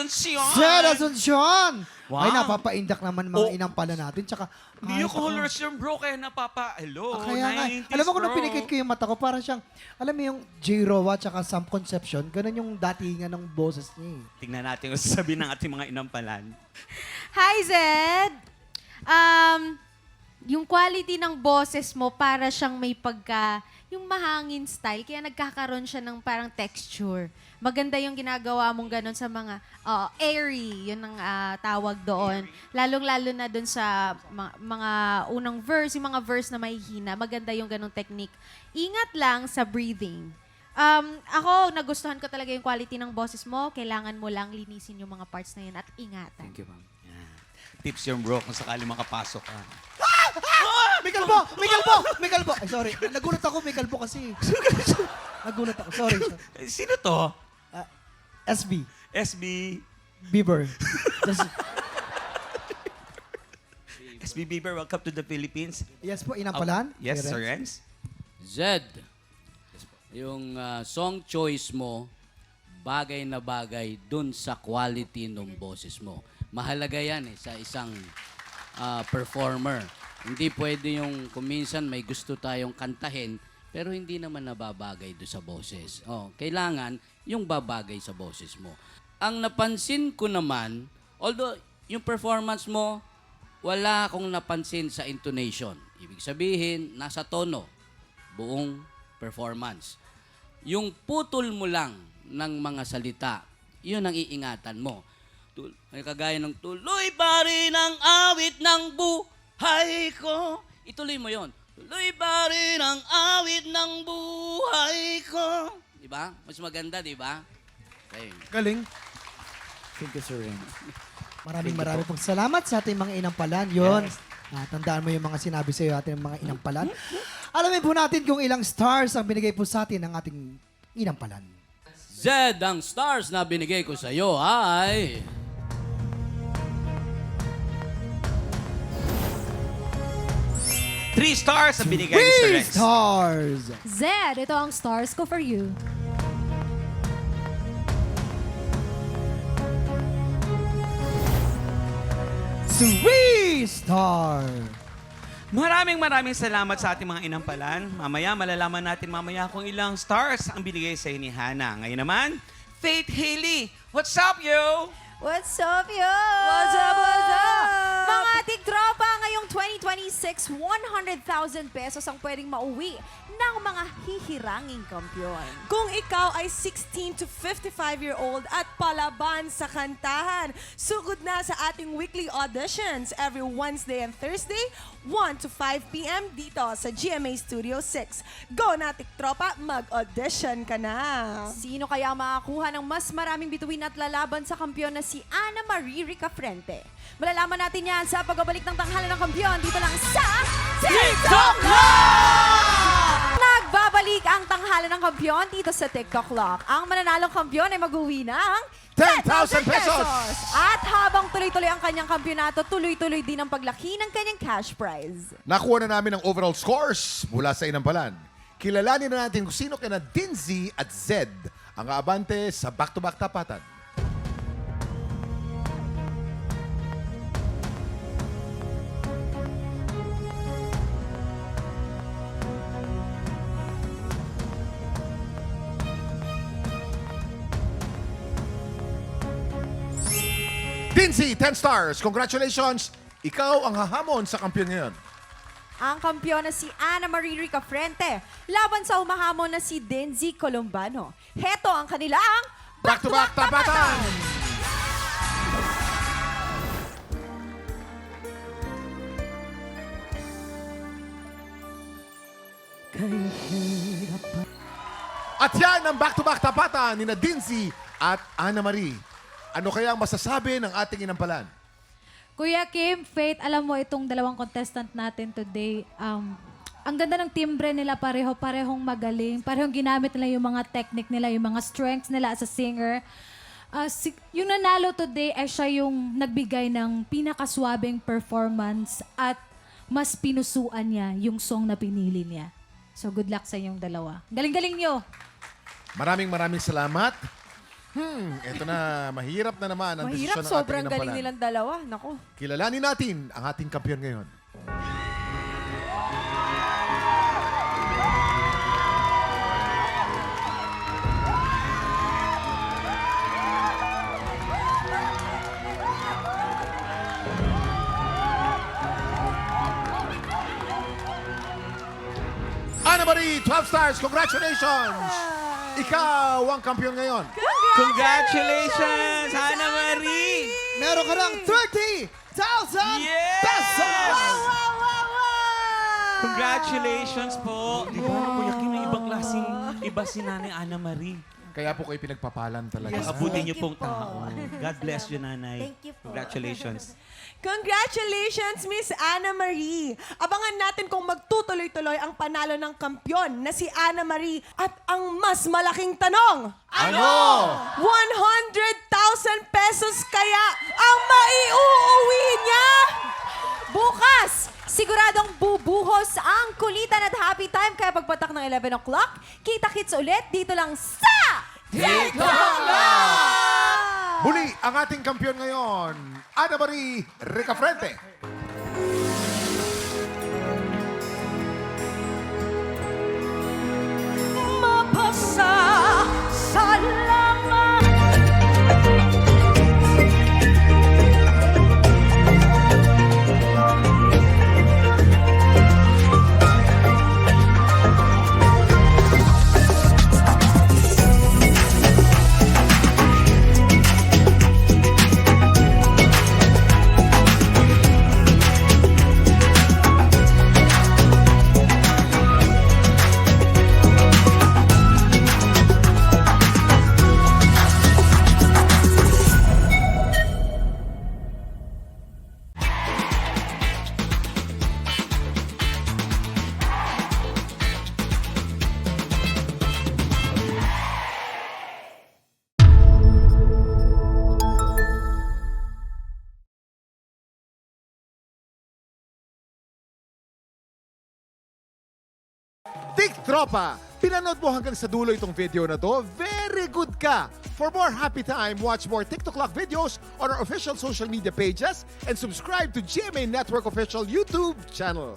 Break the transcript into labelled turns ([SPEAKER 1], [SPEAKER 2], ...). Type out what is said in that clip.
[SPEAKER 1] Asuncion!
[SPEAKER 2] Sir Asuncion!
[SPEAKER 1] Wow.
[SPEAKER 2] Ay, napapaindak naman mga
[SPEAKER 1] Oh.
[SPEAKER 2] inang pala natin. Tsaka,
[SPEAKER 1] Hindi
[SPEAKER 2] kahit ako-
[SPEAKER 1] colors yung bro, kaya hello,
[SPEAKER 2] Kaya nga,
[SPEAKER 1] 90s
[SPEAKER 2] alam mo kung
[SPEAKER 1] bro.
[SPEAKER 2] nung pinikit ko yung mata ko, parang siyang, alam mo yung J-Rowa tsaka Sam Concepcion, ganun yung datingan ng boses niya eh.
[SPEAKER 1] Tingnan natin kung sasabihin ng ating mga inampalan.
[SPEAKER 3] Hi, Zed! Yung quality ng boses mo, para siyang may yung mahangin style, kaya nagkakaroon siya ng parang texture. Maganda yung ginagawa mong ganun sa mga airy, yun ang tawag doon. Lalong-lalo na doon sa mga unang verse, yung mga verse na may hina. Maganda yung ganung technique. Ingat lang sa breathing. Ako, nagustuhan ko talaga yung quality ng boses mo. Kailangan mo lang linisin yung mga parts na yun at ingatan.
[SPEAKER 1] Thank you, ma'am. Yan. Tips yung bro kung sakali makapasok ka.
[SPEAKER 2] May kalbo! May kalbo! May kalbo! Ay, sorry. Nagulat ako, may kalbo kasi. Nagulat ako. Sorry.
[SPEAKER 1] Eh, sino to?
[SPEAKER 2] SB.
[SPEAKER 1] SB.
[SPEAKER 2] Bieber. Just-
[SPEAKER 1] SB Bieber, welcome to the Philippines.
[SPEAKER 2] yes po, inampalan.
[SPEAKER 1] Yes,
[SPEAKER 2] Sir
[SPEAKER 1] Sir
[SPEAKER 2] Renz.
[SPEAKER 1] Renz.
[SPEAKER 4] Zed, yung song choice mo, bagay na bagay dun sa quality ng boses mo. Mahalaga yan sa isang performer. Hindi pwede yung kuminsan may gusto tayong kantahin, pero hindi naman nababagay doon sa boses. Kailangan yung babagay sa boses mo. Ang napansin ko naman, although yung performance mo, wala akong napansin sa intonation. Ibig sabihin, nasa tono, buong performance. Yung putol mo lang ng mga salita, yun ang iingatan mo. Ay kagaya ng tuloy pa rin ang awit ng buhay ko. Ituloy mo yon. Tuloy pa rin ang awit ng buhay ko. Diba? Mas maganda, diba? Okay.
[SPEAKER 2] Galing. Thank you, Sir Renz. Maraming pong salamat sa ating mga inampalan. Yun. Tandaan mo yung mga sinabi sa iyo ating mga inampalan. Alamin po natin kung ilang stars ang binigay po sa atin ng ating inampalan.
[SPEAKER 4] Zed, ang stars na binigay ko sa iyo ay...
[SPEAKER 1] 3 stars ang binigay ni Sir
[SPEAKER 2] 3
[SPEAKER 1] Renz.
[SPEAKER 2] stars!
[SPEAKER 5] Zed, ito ang stars ko for you.
[SPEAKER 2] Three star!
[SPEAKER 1] Maraming salamat sa ating mga inampalan. Mamaya, malalaman natin kung ilang stars ang binigay sa ni Hana. Ngayon naman, Faith Haley. What's up, yo?
[SPEAKER 3] What's up, yo?
[SPEAKER 5] What's up, what's up?
[SPEAKER 3] Mga ating tropa, ngayong 2026, 100,000 pesos ang pwedeng mauwi ng mga hihiranging kampiyon.
[SPEAKER 6] Kung ikaw ay 16 to 55-year-old at palaban sa kantahan, sugod na sa ating weekly auditions every Wednesday and Thursday, 1 to 5 p.m. dito sa GMA Studio 6. Go na, tiktropa, mag-audition ka na!
[SPEAKER 3] Sino kaya ang makakuha ng mas maraming bituin at lalaban sa kampiyon na si Ana Marie Ricafrente? Malalaman natin yan sa pagbabalik ng tanghalan ng kampiyon dito lang sa TikTok Clock! Nagbabalik ang tanghalan ng kampiyon dito sa TikTok Clock. Ang mananalong kampiyon ay mag-uwi ng
[SPEAKER 2] 10,000 pesos!
[SPEAKER 3] At habang tuloy-tuloy ang kanyang kampyonato, tuloy-tuloy din ang paglaki ng kanyang cash prize.
[SPEAKER 7] Nakuha na namin ang overall scores mula sa inampalan. Kilalanin na natin kung sino kina Dinzy at Zed ang aabante sa back-to-back tapatan. Dinzy, 10 stars. Congratulations! Ikaw ang hahamon sa kampiyon ngayon.
[SPEAKER 3] Ang kampiyon na si Ana Marie Ricafrente laban sa umahamon na si Denzi Colombano. Heto ang kanilang
[SPEAKER 7] Back-to-back tapatan! At yan ang back-to-back tapatan ni Dinzy at Ana Marie. Ano kaya ang masasabi ng ating inampalan?
[SPEAKER 5] Kuya Kim, Faith, alam mo itong dalawang contestant natin today, ang ganda ng timbre nila, parehong magaling, parehong ginamit nila yung mga technique nila, yung mga strengths nila as a singer. Yung nanalo today ay siya yung nagbigay ng pinakaswabing performance at mas pinusuan niya yung song na pinili niya. So good luck sa inyong dalawa. Galing-galing nyo!
[SPEAKER 7] Maraming salamat. Ito na, mahirap na naman ang
[SPEAKER 6] Mahirap,
[SPEAKER 7] desisyon ng
[SPEAKER 6] sobrang
[SPEAKER 7] ating
[SPEAKER 6] galing
[SPEAKER 7] inampalan.
[SPEAKER 6] nilang dalawa. Naku.
[SPEAKER 7] Kilalanin natin ang ating kampiyon ngayon. Ana Marie, 12 stars, congratulations! Ikaw ang kampiyon ngayon.
[SPEAKER 1] Congratulations, Hana Marie!
[SPEAKER 2] Meron ka ng 30,000
[SPEAKER 1] Yes!
[SPEAKER 2] pesos!
[SPEAKER 1] Congratulations po! Di ba, Kuya Kim, may ibang klaseng iba si Nanay Ana Marie.
[SPEAKER 7] Kaya po kayo pinagpapalan talaga.
[SPEAKER 1] Abutin niyo pong tao. God bless you, Nanay.
[SPEAKER 8] Thank you po.
[SPEAKER 1] Congratulations.
[SPEAKER 6] Congratulations, Miss Ana Marie! Abangan natin kung magtutuloy-tuloy ang panalo ng kampyon na si Ana Marie. At ang mas malaking tanong,
[SPEAKER 7] Ano?
[SPEAKER 6] 100,000 pesos kaya ang maiuuwi niya?
[SPEAKER 8] Bukas, siguradong bubuhos ang kulitan at happy time kaya pagpatak ng 11 o'clock, kita-kits ulit dito lang sa
[SPEAKER 1] TikTok Live!
[SPEAKER 7] Muli, ang ating kampiyon ngayon, Ana Marie Ricafrente.
[SPEAKER 8] mapasa sa langat.
[SPEAKER 7] Tik Tropa! Pinanood mo hanggang sa dulo itong video na to? Very good ka! For more happy time, watch more TikTok Clock videos on our official social media pages and subscribe to GMA Network official YouTube channel.